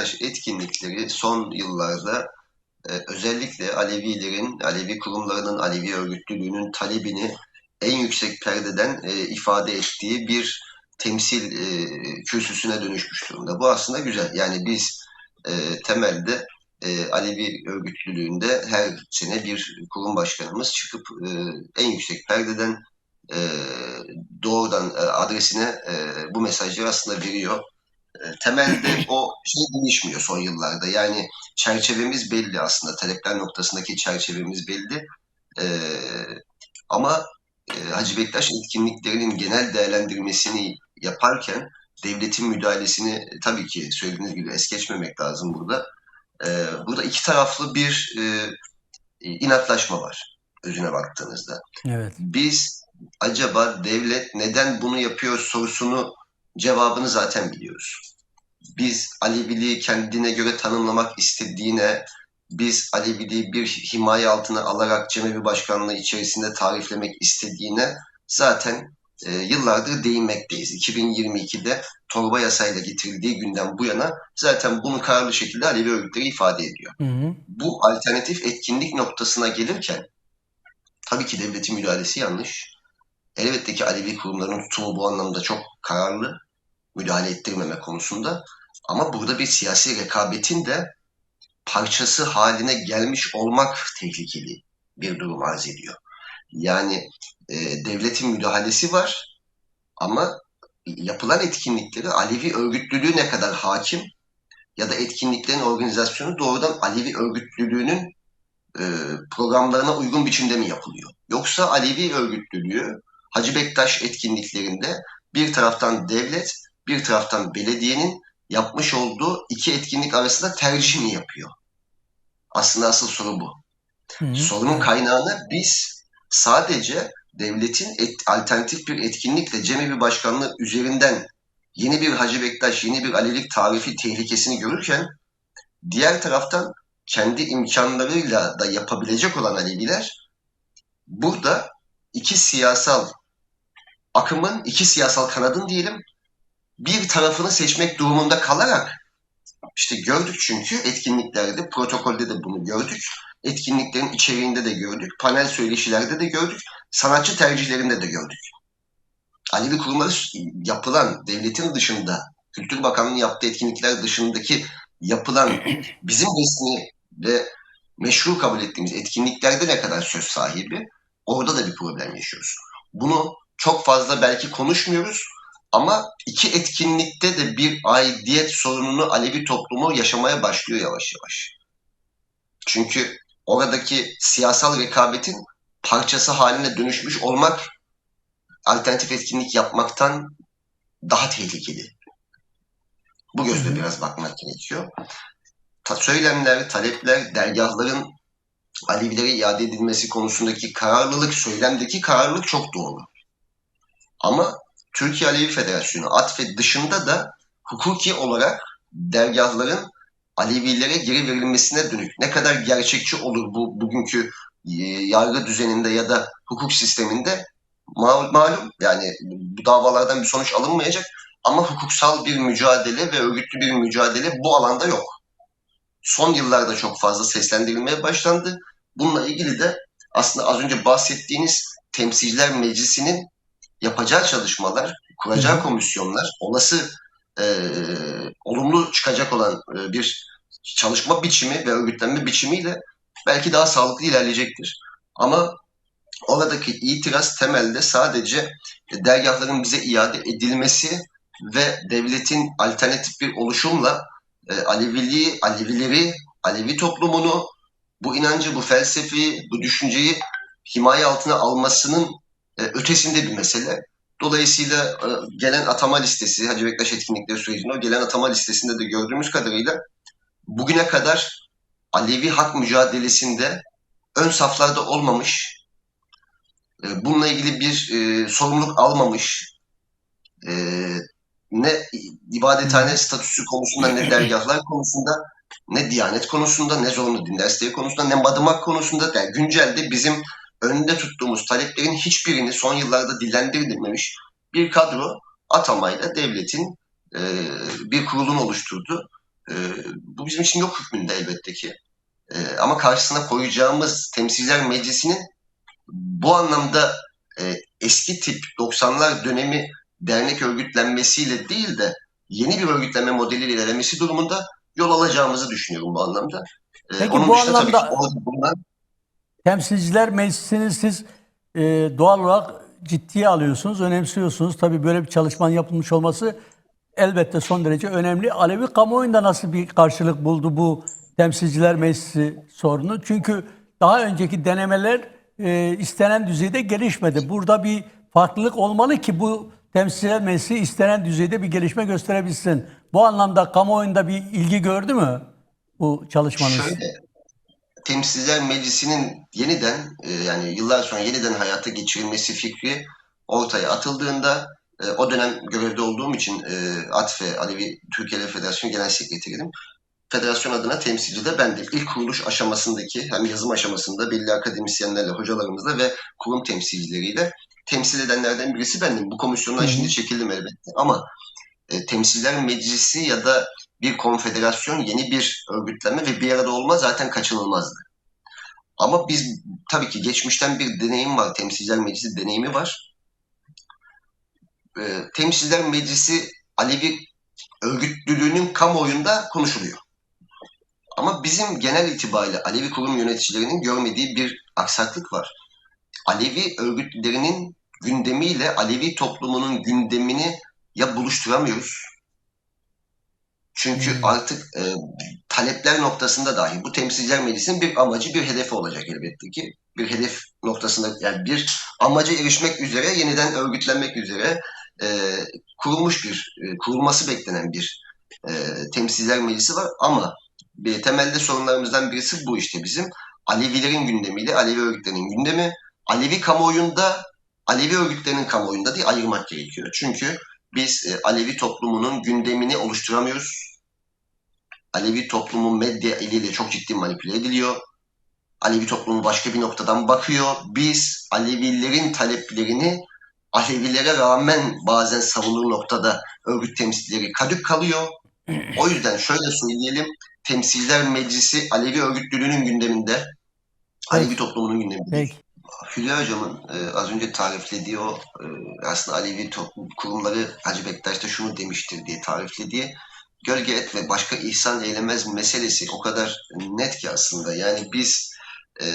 Bektaş etkinlikleri son yıllarda özellikle Alevilerin, Alevi kurumlarının, Alevi örgütlülüğünün talebini en yüksek perdeden ifade ettiği bir temsil kürsüsüne dönüşmüş durumda. Bu aslında güzel. Yani biz temelde Alevi örgütlülüğünde her sene bir kurum başkanımız çıkıp en yüksek perdeden e, doğrudan adresine bu mesajları aslında veriyor. Temelde o şey değişmiyor son yıllarda. Yani çerçevemiz belli aslında. Talepler noktasındaki çerçevemiz belli. E, ama Hacı Bektaş etkinliklerinin genel değerlendirmesini yaparken devletin müdahalesini tabii ki söylediğiniz gibi es geçmemek lazım burada. Burada iki taraflı bir inatlaşma var özüne baktığınızda. Evet. Biz acaba devlet neden bunu yapıyor sorusunu cevabını zaten biliyoruz. Biz Aleviliği kendine göre tanımlamak istediğine, biz Aleviliği bir himaye altına alarak Cemevi Başkanlığı içerisinde tariflemek istediğine zaten yıllardır değinmekteyiz. 2022'de torba yasayla getirildiği günden bu yana zaten bunu kararlı şekilde Alevi örgütleri ifade ediyor. Hı hı. Bu alternatif etkinlik noktasına gelirken tabii ki devletin müdahalesi yanlış. Elbette ki Alevi kurumlarının tutumu bu anlamda çok kararlı, müdahale ettirmeme konusunda. Ama burada bir siyasi rekabetin de parçası haline gelmiş olmak tehlikeli bir durum arz ediyor. Yani devletin müdahalesi var ama yapılan etkinlikleri Alevi örgütlülüğü ne kadar hakim ya da etkinliklerin organizasyonu doğrudan Alevi örgütlülüğünün e, programlarına uygun biçimde mi yapılıyor? Yoksa Alevi örgütlülüğü Hacı Bektaş etkinliklerinde bir taraftan devlet, bir taraftan belediyenin yapmış olduğu iki etkinlik arasında tercih mi yapıyor? Aslında asıl soru bu. Hı hı. Sorunun Evet. kaynağını biz sadece devletin alternatif bir etkinlikle Cemevi Başkanlığı üzerinden yeni bir Hacı Bektaş, yeni bir Alevilik tarifi tehlikesini görürken diğer taraftan kendi imkanlarıyla da yapabilecek olan Aleviler burada iki siyasal akımın, iki siyasal kanadın diyelim bir tarafını seçmek durumunda kalarak işte gördük çünkü etkinliklerde, protokolde de bunu gördük. Etkinliklerin içeriğinde de gördük. Panel söyleşilerde de gördük. Sanatçı tercihlerinde de gördük. Alevi kurumları yapılan devletin dışında, Kültür Bakanlığı'nın yaptığı etkinlikler dışındaki yapılan bizim resmi ve meşru kabul ettiğimiz etkinliklerde ne kadar söz sahibi, orada da bir problem yaşıyoruz. Bunu çok fazla belki konuşmuyoruz ama iki etkinlikte de bir aidiyet sorununu Alevi toplumu yaşamaya başlıyor yavaş yavaş. Çünkü oradaki siyasal rekabetin parçası haline dönüşmüş olmak alternatif etkinlik yapmaktan daha tehlikeli. Bu Hı gözle hı. biraz bakmak gerekiyor. Söylemler, talepler, dergahların Alevilere iade edilmesi konusundaki kararlılık, söylemdeki kararlılık çok doğru. Ama Türkiye Alevi Federasyonu, ATFED dışında da hukuki olarak dergahların Alevilere geri verilmesine dönük ne kadar gerçekçi olur bu bugünkü yargı düzeninde ya da hukuk sisteminde malum yani bu davalardan bir sonuç alınmayacak ama hukuksal bir mücadele ve örgütlü bir mücadele bu alanda yok. Son yıllarda çok fazla seslendirilmeye başlandı. Bununla ilgili de aslında az önce bahsettiğiniz Temsilciler Meclisi'nin yapacağı çalışmalar, Hı kuracağı hı. komisyonlar, olası e, olumlu çıkacak olan bir çalışma biçimi ve örgütlenme biçimiyle belki daha sağlıklı ilerleyecektir. Ama oradaki itiraz temelde sadece dergahların bize iade edilmesi ve devletin alternatif bir oluşumla Aleviliği, Alevileri, Alevi toplumunu bu inancı, bu felsefeyi, bu düşünceyi himaye altına almasının ötesinde bir mesele. Dolayısıyla gelen atama listesi, Hacı Bektaş etkinlikleri sürecinde o gelen atama listesinde de gördüğümüz kadarıyla bugüne kadar Alevi hak mücadelesinde ön saflarda olmamış, bununla ilgili bir sorumluluk almamış, e, ne Hı hı. ibadethane statüsü konusunda ne dergahlar konusunda ne Diyanet konusunda ne zorunlu din dersleri konusunda ne madımak konusunda yani güncelde bizim önünde tuttuğumuz taleplerin hiçbirini son yıllarda dillendirilmemiş bir kadro atamayla devletin e, bir kurulunu oluşturdu. E, Bu bizim için yok hükmünde elbette ki. Ama karşısına koyacağımız Temsilciler Meclisi'nin bu anlamda eski tip 90'lar dönemi dernek örgütlenmesiyle değil de yeni bir örgütlenme modeliyle ilerlemesi durumunda yol alacağımızı düşünüyorum bu anlamda. Peki Onun bu dışında tabii ki anlamda orada bulunan Temsilciler Meclisi'ni siz doğal olarak ciddiye alıyorsunuz, önemsiyorsunuz. Tabii böyle bir çalışmanın yapılmış olması elbette son derece önemli. Alevi kamuoyunda nasıl bir karşılık buldu bu Temsilciler Meclisi sorunu? Çünkü daha önceki denemeler istenen düzeyde gelişmedi. Burada bir farklılık olmalı ki bu Temsilciler Meclisi istenen düzeyde bir gelişme gösterebilsin. Bu anlamda kamuoyunda bir ilgi gördü mü bu çalışmanız? şöyle Temsilciler Meclisi'nin yeniden yani yıllar sonra yeniden hayata geçirilmesi fikri ortaya atıldığında o dönem görevde olduğum için ATFE Alevi Türkiye Federasyonu Genel Sekreteriydim. Federasyon adına temsilci de bendim. İlk kuruluş aşamasındaki hem yazım aşamasında belli akademisyenlerle, hocalarımızla ve kurum temsilcileriyle temsil edenlerden birisi bendim. Bu Hı komisyondan şimdi hı. çekildim elbette ama Temsilciler Meclisi ya da bir konfederasyon yeni bir örgütlenme ve bir arada olma zaten kaçınılmazdı. Ama biz tabii ki geçmişten bir deneyim var. Temsilciler Meclisi deneyimi var. Temsilciler Meclisi Alevi örgütlülüğünün kamuoyunda konuşuluyor. Ama bizim genel itibariyle Alevi kurum yöneticilerinin görmediği bir aksaklık var. Alevi örgütlerinin gündemiyle Alevi toplumunun gündemini ya buluşturamıyoruz. Çünkü Hmm. artık talepler noktasında dahi bu temsilciler meclisinin bir amacı, bir hedefi olacak elbette ki. Bir hedef noktasında yani bir amaca erişmek üzere, yeniden örgütlenmek üzere e, kurulmuş kurulması beklenen bir temsilciler meclisi var ama temelde sorunlarımızdan birisi bu işte bizim. Alevilerin gündemiyle Alevi örgütlerinin gündemi, Alevi kamuoyunda, Alevi örgütlerinin kamuoyunda diye ayırmak gerekiyor. Çünkü biz Alevi toplumunun gündemini oluşturamıyoruz. Alevi toplumu medya eliyle çok ciddi manipüle ediliyor. Alevi toplumu başka bir noktadan bakıyor. Biz Alevilerin taleplerini Alevilere rağmen bazen savunur noktada örgüt temsilcileri kadük kalıyor. O yüzden şöyle söyleyelim, Temsilciler Meclisi Alevi örgütlülüğünün gündeminde, Alevi Peki, toplumunun gündeminde değil. peki. Hülya Hocam'ın az önce tariflediği o aslında Alevi toplum kurumları Hacı Bektaş da şunu demiştir diye tariflediği gölge et ve başka ihsan eylemez meselesi o kadar net ki aslında. Yani biz e,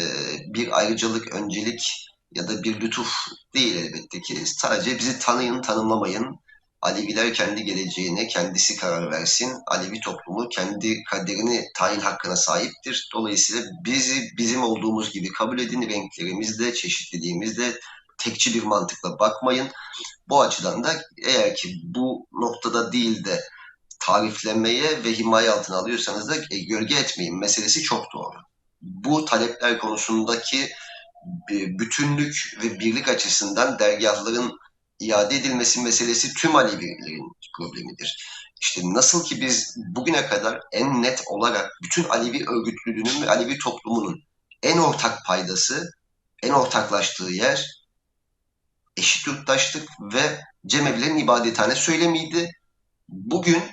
bir ayrıcalık, öncelik ya da bir lütuf değil elbette ki. Sadece bizi tanıyın, tanımlamayın. Aleviler kendi geleceğine kendisi karar versin. Alevi toplumu kendi kaderini tayin hakkına sahiptir. Dolayısıyla bizi bizim olduğumuz gibi kabul edin. Renklerimizle, çeşitliliğimizle tekçi bir mantıkla bakmayın. Bu açıdan da eğer ki bu noktada değil de tariflemeye ve himaye altına alıyorsanız da gölge etmeyin meselesi çok doğru. Bu talepler konusundaki bütünlük ve birlik açısından dergahların iade edilmesi meselesi tüm Alevilerin problemidir. İşte nasıl ki biz bugüne kadar en net olarak bütün Alevi örgütlülüğünün ve Alevi toplumunun en ortak paydası, en ortaklaştığı yer eşit yurttaşlık ve Cemevilerin ibadethane söylemiydi. Bugün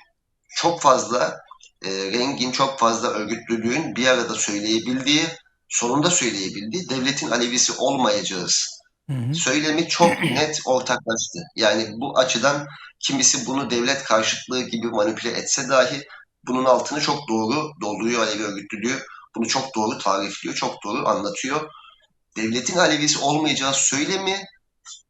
çok fazla rengin, çok fazla örgütlülüğün bir arada söyleyebildiği, sonunda söyleyebildiği devletin Alevisi olmayacağız Hı hı. söylemi çok net ortaklaştı. Yani bu açıdan kimisi bunu devlet karşıtlığı gibi manipüle etse dahi bunun altını çok doğru dolduruyor Alevi örgütlülüğü. Bunu çok doğru tarifliyor, çok doğru anlatıyor. Devletin Alevisi olmayacağı söylemi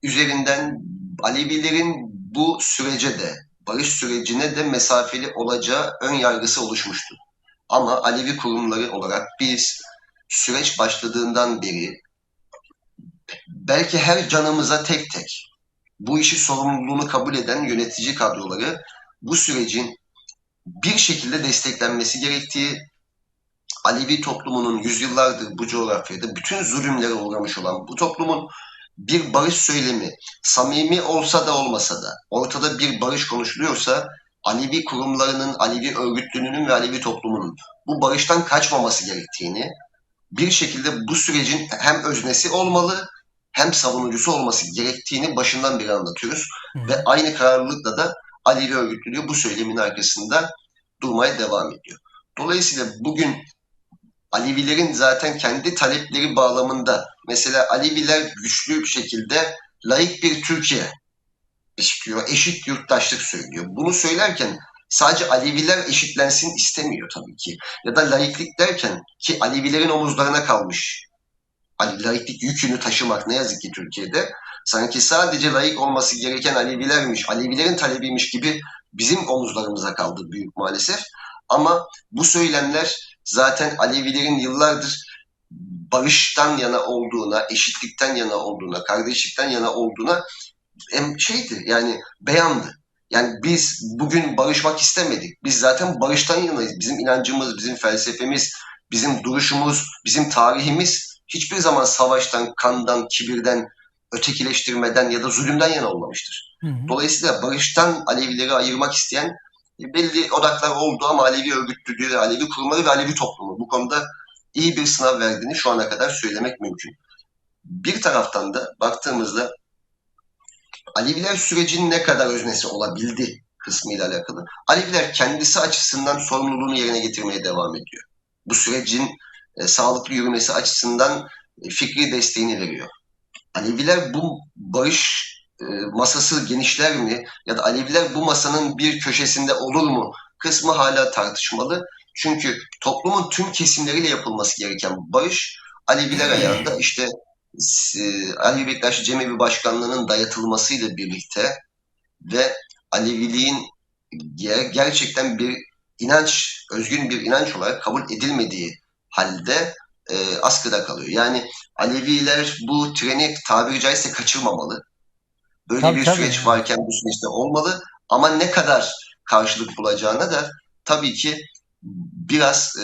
üzerinden Alevilerin bu sürece de, barış sürecine de mesafeli olacağı ön yargısı oluşmuştu. Ama Alevi kurumları olarak biz süreç başladığından beri belki her canımıza tek tek bu işi sorumluluğunu kabul eden yönetici kadroları bu sürecin bir şekilde desteklenmesi gerektiği, Alevi toplumunun yüzyıllardır bu coğrafyada bütün zulümlere uğramış olan bu toplumun bir barış söylemi, samimi olsa da olmasa da ortada bir barış konuşuluyorsa Alevi kurumlarının, Alevi örgütlülüğünün ve Alevi toplumunun bu barıştan kaçmaması gerektiğini, bir şekilde bu sürecin hem öznesi olmalı hem savunucusu olması gerektiğini başından beri anlatıyoruz. Hı Ve aynı kararlılıkla da Alevi örgütlülüğü bu söylemin arkasında durmaya devam ediyor. Dolayısıyla bugün Alevilerin zaten kendi talepleri bağlamında, mesela Aleviler güçlü bir şekilde laik bir Türkiye istiyor, eşit yurttaşlık söylüyor. Bunu söylerken sadece Aleviler eşitlensin istemiyor tabii ki. Ya da laiklik derken, ki Alevilerin omuzlarına kalmış laiklik yükünü taşımak ne yazık ki Türkiye'de, sanki sadece laik olması gereken Alevilermiş, Alevilerin talebiymiş gibi bizim omuzlarımıza kaldı büyük maalesef. Ama bu söylemler zaten Alevilerin yıllardır barıştan yana olduğuna, eşitlikten yana olduğuna, kardeşlikten yana olduğuna şeydi, yani beyandı. Yani biz bugün barışmak istemedik. Biz zaten barıştan yanayız. Bizim inancımız, bizim felsefemiz, bizim duruşumuz, bizim tarihimiz hiçbir zaman savaştan, kandan, kibirden, ötekileştirmeden ya da zulümden yana olmamıştır. Hı hı. Dolayısıyla barıştan Alevileri ayırmak isteyen belli odaklar oldu ama Alevi örgütlülüğü, Alevi kurumları ve Alevi toplumu bu konuda iyi bir sınav verdiğini şu ana kadar söylemek mümkün. Bir taraftan da baktığımızda Aleviler sürecin ne kadar öznesi olabildi kısmıyla alakalı. Aleviler kendisi açısından sorumluluğunu yerine getirmeye devam ediyor. Bu sürecin sağlıklı yürümesi açısından fikri desteğini veriyor. Aleviler bu barış masası genişler mi ya da Aleviler bu masanın bir köşesinde olur mu kısmı hala tartışmalı. Çünkü toplumun tüm kesimleriyle yapılması gereken barış Aleviler ayağında işte Ali Bektaş Cemevi Başkanlığı'nın dayatılmasıyla birlikte ve Aleviliğin gerçekten bir inanç, özgün bir inanç olarak kabul edilmediği halde askıda kalıyor. Yani Aleviler bu treni tabiri caizse kaçırmamalı. Böyle Tabii bir tabii. süreç varken bu süreçte olmalı ama ne kadar karşılık bulacağına da tabii ki biraz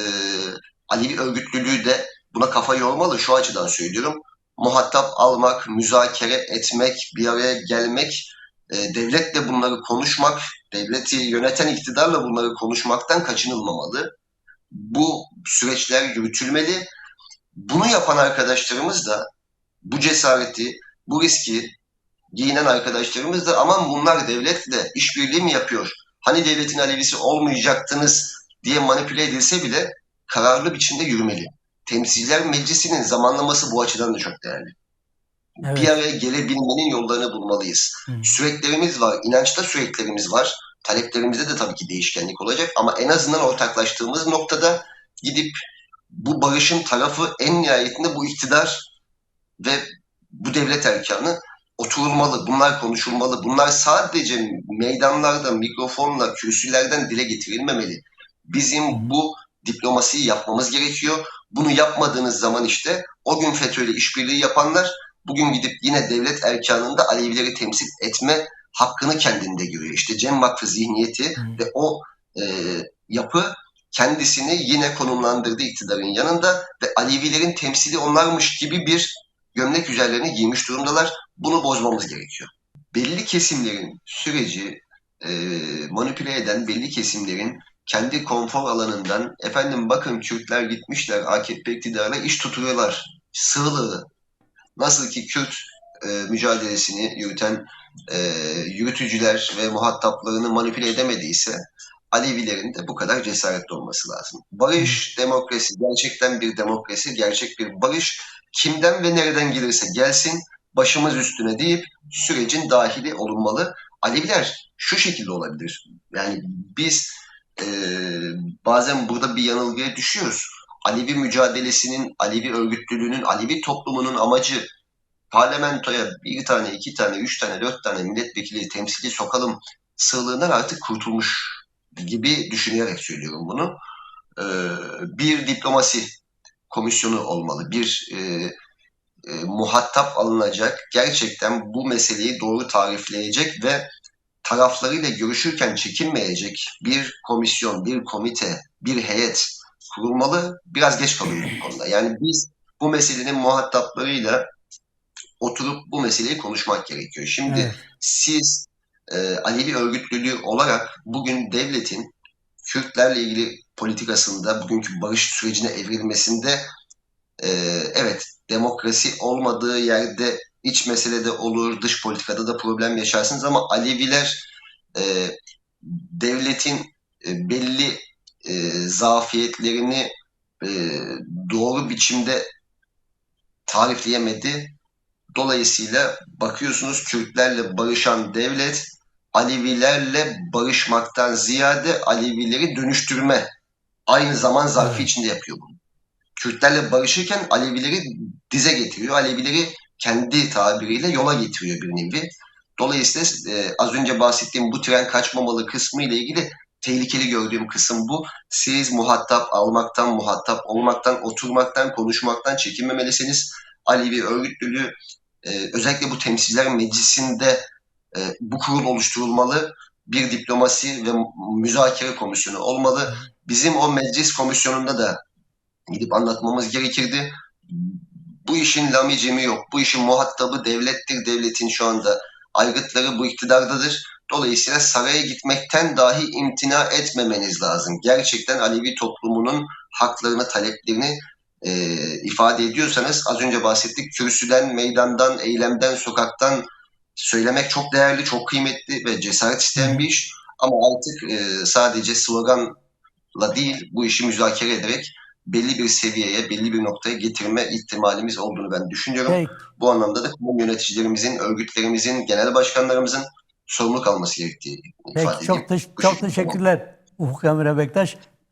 Alevi örgütlülüğü de buna kafa yormalı. Şu açıdan söylüyorum. Muhatap almak, müzakere etmek, bir araya gelmek, devletle bunları konuşmak, devleti yöneten iktidarla bunları konuşmaktan kaçınılmamalı. Bu süreçler yürütülmeli. Bunu yapan arkadaşlarımız da bu cesareti, bu riski giyinen arkadaşlarımız da aman bunlar devletle işbirliği mi yapıyor? Hani devletin alevisi olmayacaktınız diye manipüle edilse bile kararlı biçimde yürümeli. Temsilciler Meclisi'nin zamanlaması bu açıdan da çok değerli. Bir Evet. araya gelebilmenin yollarını bulmalıyız. Hı hı. Süreklerimiz var, inançta süreklerimiz var. Taleplerimizde de tabii ki değişkenlik olacak ama en azından ortaklaştığımız noktada gidip bu barışın tarafı en nihayetinde bu iktidar ve bu devlet erkanı oturulmalı, bunlar konuşulmalı. Bunlar sadece meydanlarda, mikrofonla, kürsülerden dile getirilmemeli. Bizim Hı hı. bu diplomasiyi yapmamız gerekiyor. Bunu yapmadığınız zaman işte o gün FETÖ'yle işbirliği yapanlar bugün gidip yine devlet erkanında Alevileri temsil etme hakkını kendinde görüyor. İşte Cem Vakfı zihniyeti Hı hı. ve o e, yapı kendisini yine konumlandırdı iktidarın yanında ve Alevilerin temsili onlarmış gibi bir gömlek üzerlerine giymiş durumdalar. Bunu bozmamız gerekiyor. Belli kesimlerin süreci manipüle eden belli kesimlerin kendi konfor alanından efendim bakın Kürtler gitmişler AKP iktidarına iş tutuyorlar. Sığlığı nasıl ki Kürt mücadelesini yürüten e, yürütücüler ve muhataplarını manipüle edemediyse Alevilerin de bu kadar cesaretli olması lazım. Hı. Barış, demokrasi, gerçekten bir demokrasi, gerçek bir barış kimden ve nereden gelirse gelsin başımız üstüne deyip sürecin dahili olunmalı. Aleviler şu şekilde olabilir. Yani biz e, bazen burada bir yanılgıya düşüyoruz. Alevi mücadelesinin, Alevi örgütlülüğünün, Alevi toplumunun amacı parlamentoya bir tane, iki tane, üç tane, dört tane milletvekili temsili sokalım sığlığından artık kurtulmuş gibi düşünerek söylüyorum bunu. Ee, Bir diplomasi komisyonu olmalı. Bir muhatap alınacak, gerçekten bu meseleyi doğru tarifleyecek ve taraflarıyla görüşürken çekinmeyecek bir komisyon, bir komite, bir heyet kurulmalı. Biraz geç kalıyoruz bu konuda. Yani biz bu meselenin muhataplarıyla oturup bu meseleyi konuşmak gerekiyor. Şimdi Evet. siz Alevi örgütlülüğü olarak bugün devletin Kürtlerle ilgili politikasında, bugünkü barış sürecine evrilmesinde e, evet demokrasi olmadığı yerde iç meselede olur, dış politikada da problem yaşarsınız ama Aleviler e, devletin belli zafiyetlerini e, doğru biçimde tarifleyemedi. Dolayısıyla bakıyorsunuz Kürtlerle barışan devlet Alevilerle barışmaktan ziyade Alevileri dönüştürme aynı zaman zarfı Evet. içinde yapıyor bunu. Kürtlerle barışırken Alevileri dize getiriyor. Alevileri kendi tabiriyle yola getiriyor bir nevi. Dolayısıyla az önce bahsettiğim bu tren kaçmamalı kısmı ile ilgili tehlikeli gördüğüm kısım bu. Siz muhatap almaktan, muhatap olmaktan, oturmaktan, konuşmaktan çekinmemelisiniz. Alevi örgütlülüğü özellikle bu temsiller meclisinde bu kurul oluşturulmalı. Bir diplomasi ve müzakere komisyonu olmalı. Bizim o meclis komisyonunda da gidip anlatmamız gerekirdi. Bu işin lamicimi yok. Bu işin muhatabı devlettir. Devletin şu anda aygıtları bu iktidardadır. Dolayısıyla saraya gitmekten dahi imtina etmemeniz lazım. Gerçekten Alevi toplumunun haklarını, taleplerini ifade ediyorsanız az önce bahsettik. Kürsüden, meydandan, eylemden, sokaktan söylemek çok değerli, çok kıymetli ve cesaret Hı isteyen hı. bir iş. Ama artık sadece sloganla değil bu işi müzakere ederek belli bir seviyeye, belli bir noktaya getirme ihtimalimiz olduğunu ben düşünüyorum. Peki. Bu anlamda da kamu yöneticilerimizin, örgütlerimizin, genel başkanlarımızın sorumluluk alması gerektiğini Peki ifade edeyim. Bu çok şekilde tamam. teşekkürler Ufuk Emre Bektaş.